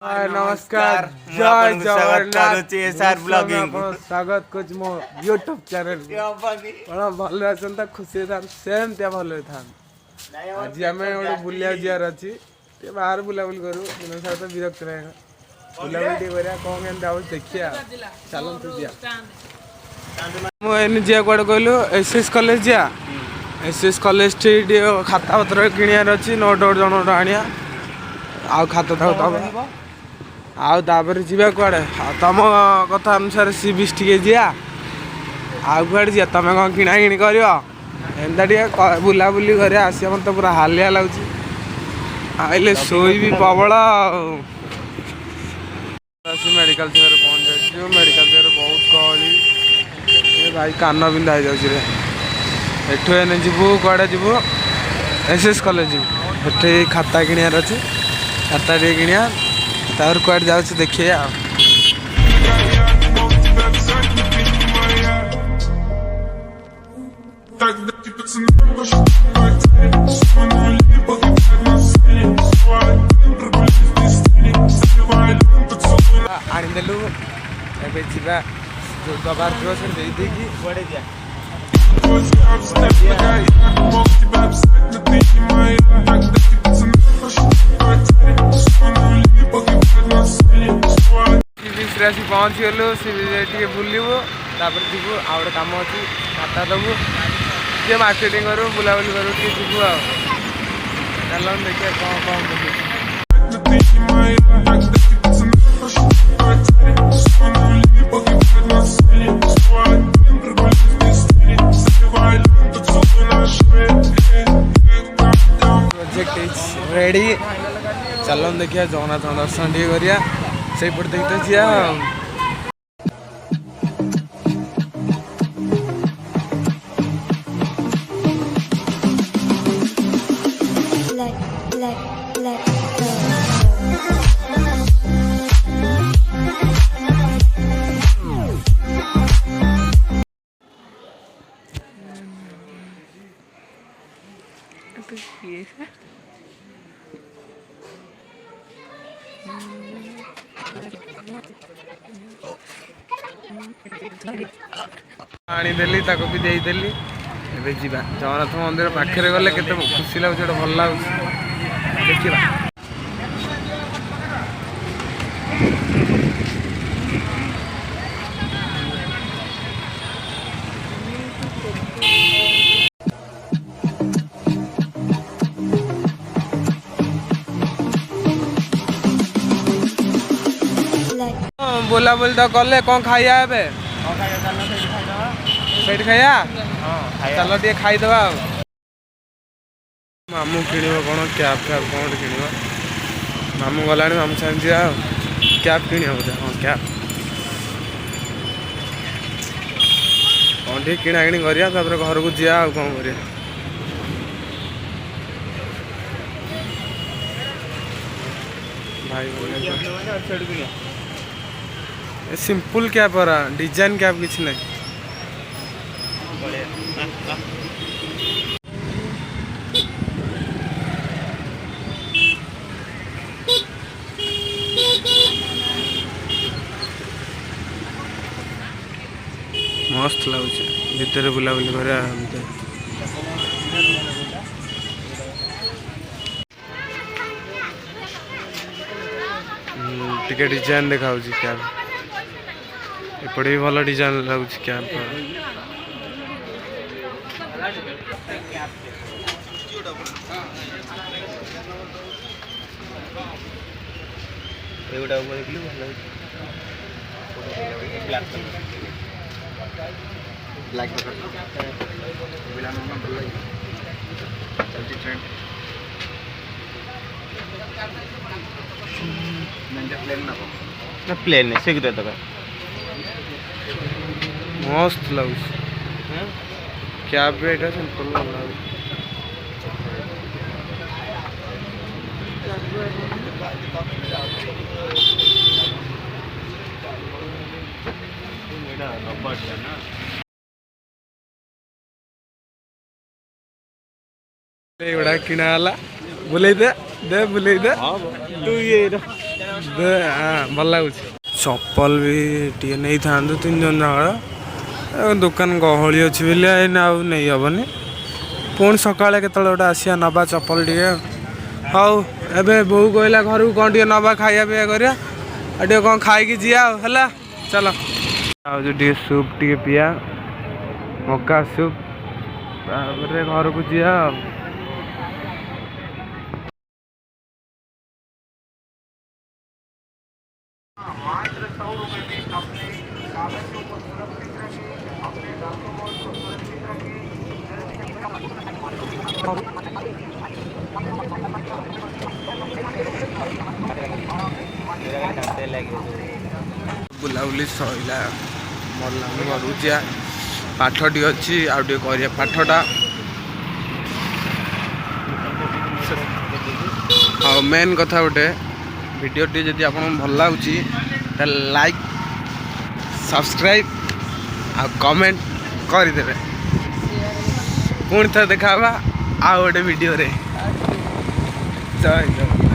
नमस्कार जय जगन्नाथ स्वागत कर मो यूट्यूब चैनल कौन भल अच्छा खुशी था सेम त्या भल था आज आम गोटे बुलिया जार अच्छी बाहर बुलाबुली करूँ दिन सारा तो विरक्त रहे बुलाबुली करा कौन के देखिए चलतु मुझे जा कौटे कहलु एसएस कॉलेज जा एसएस कॉलेज खाता पत्र किणार अच्छी नोट जन आनिया आउ खाता था आउे जा कड़े तुम कथा अनुसार सी बीच टे जा आउ कड़े जा तुम कौन किणा कि कर एंता बुलाबुली कर आस मत पूरा हालिया लगुच आइले शोई भी प्रबल मेडिकल छेवर पहुँच जाए मेडिकल छेवर बहुत गहली भाई कान बिंधा हो जाए एठू जीवु कड़े जीवु एसएस कॉलेज जीवु ये खाता किणार अच्छे खाता टे किणा तार कड़े जाऊँ देखिए आनीदेलु जा जो दबार जो से बड़े जा सी पहुँच गलु सी टे बुलू तापर जीवु आ गए कम अच्छी खाता दबु टे मार्केटिंग करूँ बुलाबुली करूँ टे जीवु चल देखिए कौन कौन प्रोजेक्ट इज रेडी चल देखिए जगन्नाथ दर्शन टे करिया से पट देखते जी आनीदेली भी देदेली ए जा जगन्नाथ मंदिर पाखे गले के खुशी लगुच गोटे भल लगुच देखा बुलाबुली तो कले कौन खाइया सही खाइया चल टे खाईदे मामू कि कौन कैब फैब कौन कि मामू गला मामू साथ जा कैब कि बोधे हाँ कैब कौन टे किणा कि घर को जा कौन कर भाई सिंपल कैब डिजाइन कैब किसी ना मस्त लगुच भितर बुलाबुली कर टिके डिजाइन देखा कैब एपटे भी भल डिजाइन लगुच कैब प्लेन शीघ्र तो मस्त लगुच कैब भी एटा सिंपल किणा बुले दे बुले दे तू ये भल लगुच चप्पल भी टे नहीं था 3 जन जाक दुकान गहली अच्छी बोले आउ नहीं हेनी पुणी सका के गोटे आसिया नवा चप्पल टे हाउ एबे बोऊ कहला घर को कौन टे नवा खाया पीया करिया कौन खाई जीवा है चल टे सूप टे पिया मका सूप घर को जीवा बुलाबुली सैला मरला घर जा पाठ टी अच्छी आउ टे कर पाठटा हाँ मेन कथा गोटे वीडियो टी जदि आपको भल लगुच लाइक सब्सक्राइब आ कमेंट करदे पुणी थे देखा आ गोटे वीडियो रे जय जय।